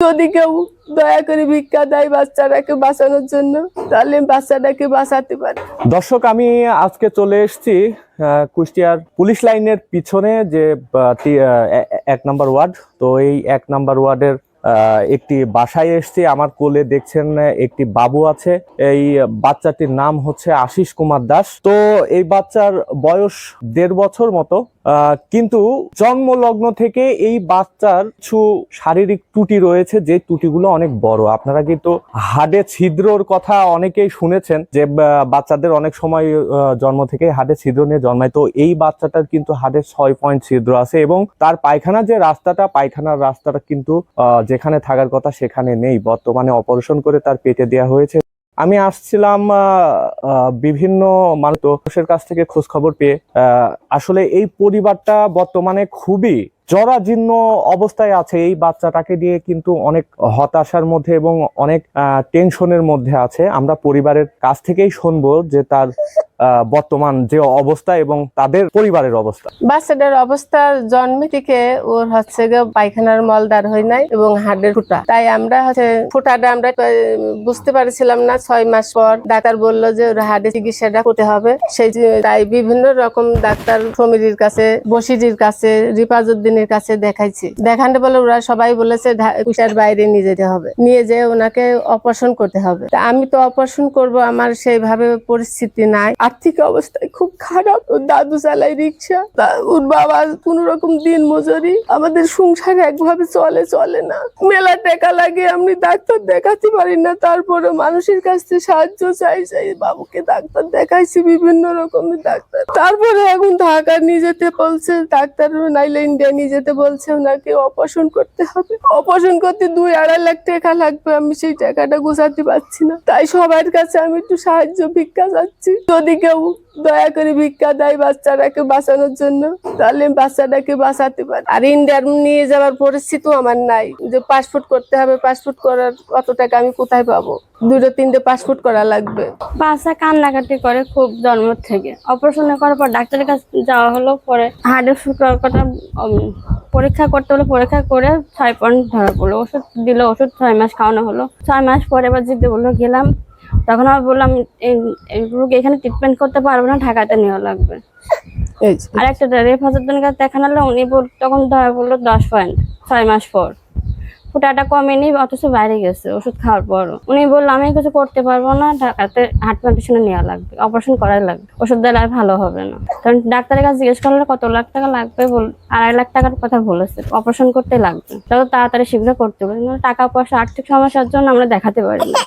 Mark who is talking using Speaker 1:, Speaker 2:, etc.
Speaker 1: যদি কেউ দয়া করে ভিক্ষা দেয় বাচ্চাটাকে বাঁচানোর জন্য, তাহলে বাচ্চাটাকে বাঁচাতে পারি।
Speaker 2: দর্শক, আমি আজকে চলে এসেছি কুষ্টিয়ার পুলিশ লাইনের পিছনে যে 1 নম্বর ওয়ার্ড। তো এই 1 নম্বর ওয়ার্ডের একটি বাসায় এসেছি। আমার কোলে দেখছেন একটি বাবু আছে। এই বাচ্চাটির নাম হচ্ছে আশিস কুমার দাস। তো এই বাচ্চার বয়স 1.5 বছর মতো, কিন্তু জন্ম লগ্ন থেকে এই বাচ্চার কিছু শারীরিক ত্রুটি রয়েছে, যে ত্রুটিগুলো অনেক বড়। আপনারা কিন্তু হাড়ে ছিদ্রর কথা অনেকেই শুনেছেন, যে বাচ্চাদের অনেক সময় জন্ম থেকে হাড়ে ছিদ্র নিয়ে জন্মায়। তো এই বাচ্চাটার কিন্তু হাড়ে 6 পয়েন্ট ছিদ্র আছে, এবং তার পায়খানার যে রাস্তাটা, পায়খানার রাস্তাটা কিন্তু যেখানে থাকার কথা সেখানে নেই। বর্তমানে অপারেশন করে তার পেটে দেওয়া হয়েছে। আমি আসছিলাম বিভিন্ন মানুষের কাছ থেকে খোঁজ খবর পেয়ে। আসলে এই পরিবারটা বর্তমানে খুবই জরাজীর্ণ অবস্থায় আছে। এই বাচ্চাটাকে দিয়ে কিন্তু অনেক হতাশার মধ্যে এবং অনেক টেনশনের মধ্যে আছে। আমরা পরিবারের কাছ থেকেই শুনবো যে তার বর্তমান যে অবস্থা এবং তাদের পরিবারের অবস্থা।
Speaker 1: বাচ্চাটার অবস্থা জন্ম থেকে ওর হচ্ছে পায়খানার মলদার হয় নাই এবং হাড়ের ফুটা। তাই আমরা ফুটাটা আমরা বুঝতে পারছিলাম না। 6 মাস পর ডাক্তার বললো যে ওর হাড়ের চিকিৎসাটা করতে হবে। তাই বিভিন্ন রকম ডাক্তার সমীরির কাছে, বসিরির কাছে, রিপাজউদ্দিনের কাছে দেখাইছি। দেখাতে বলে ওরা সবাই বলেছে কুষ্টিয়ার বাইরে নিয়ে যেতে হবে, নিয়ে যেয়ে ওনাকে অপারেশন করতে হবে। তা আমি তো অপারেশন করব, আমার সেইভাবে পরিস্থিতি নাই। আর্থিক অবস্থায় খুব খারাপ। ওর দাদু চালাই রিক্সা, ওর বাবা কোন রকম দিন মজুরি। আমাদের সংসার একভাবে চলে না। মেলা টাকা লাগে, আমি ডাক্তার দেখাতে পারি না। তারপরে মানুষের কাছ থেকে সাহায্য চাই বাবুকে ডাক্তার দেখাইছি, বিভিন্ন রকমের ডাক্তার। তারপরে এখন ঢাকা নিয়ে যেতে বলছে ডাক্তার, নাইলে ইন্ডিয়া নিয়ে যেতে বলছে। ওনাকে অপারেশন করতে হবে। অপারেশন করতে 2-2.5 লাখ টাকা লাগবে। আমি সেই টাকাটা গোছাতে পারছি না। তাই সবার কাছে আমি একটু সাহায্য ভিক্ষা চাচ্ছি। যদি কেউ দয়া করে ভিক্ষা দেয় বাচ্চাটাকে বাঁচানোর জন্য, তাহলে বাচ্চাটাকে বাঁচাতে পারি। আর ইন্ডিয়ার নিয়ে যাওয়ার পরিস্থিতিও আমার নাই, যে পাসপোর্ট করতে হবে। পাসপোর্ট করার অত টাকা আমি কোথায় পাবো? 2-3টে পাসপোর্ট করা লাগবে।
Speaker 3: বাচ্চা কান্নাকাটি করে খুব জন্ম থেকে। অপারেশন করার পর ডাক্তারের কাছে যাওয়া হলো, পরে হার্টের শুক্রাণুটা পরীক্ষা করতে হলো। পরীক্ষা করে 6 পয়েন্ট ধরা পড়লো। ওষুধ দিল, ওষুধ 6 মাস খাওয়ানো হলো। 6 মাস পরে এবার যেতে বললো, গেলাম। তখন আমি বললাম এই রোগী এখানে ট্রিটমেন্ট করতে পারবো না, ঢাকাতে নেওয়া লাগবে। আর একটা রিপাজউদ্দিনের কাছে দেখানো হলো, উনি তখন ধরা পড়লো 10 পয়েন্ট 6 মাস পর। ফুটাটা কমেনি, অথচ বাইরে গেছে ওষুধ খাওয়ার পরও। উনি বললো আমি কিছু করতে পারবো না, ঢাকাতে হার্ট কন্ডিশনে নেওয়া লাগবে, অপারেশন করাই লাগবে, ওষুধ দিলে আর ভালো হবে না। কারণ ডাক্তারের কাছে জিজ্ঞেস করলে কত লাখ টাকা লাগবে, 2.5 লাখ টাকার কথা বলেছে। অপারেশন করতে লাগবে, যত তাড়াতাড়ি শীঘ্র করতে হবে। টাকা পয়সা, আর্থিক সমস্যার জন্য আমরা দেখাতে পারি না।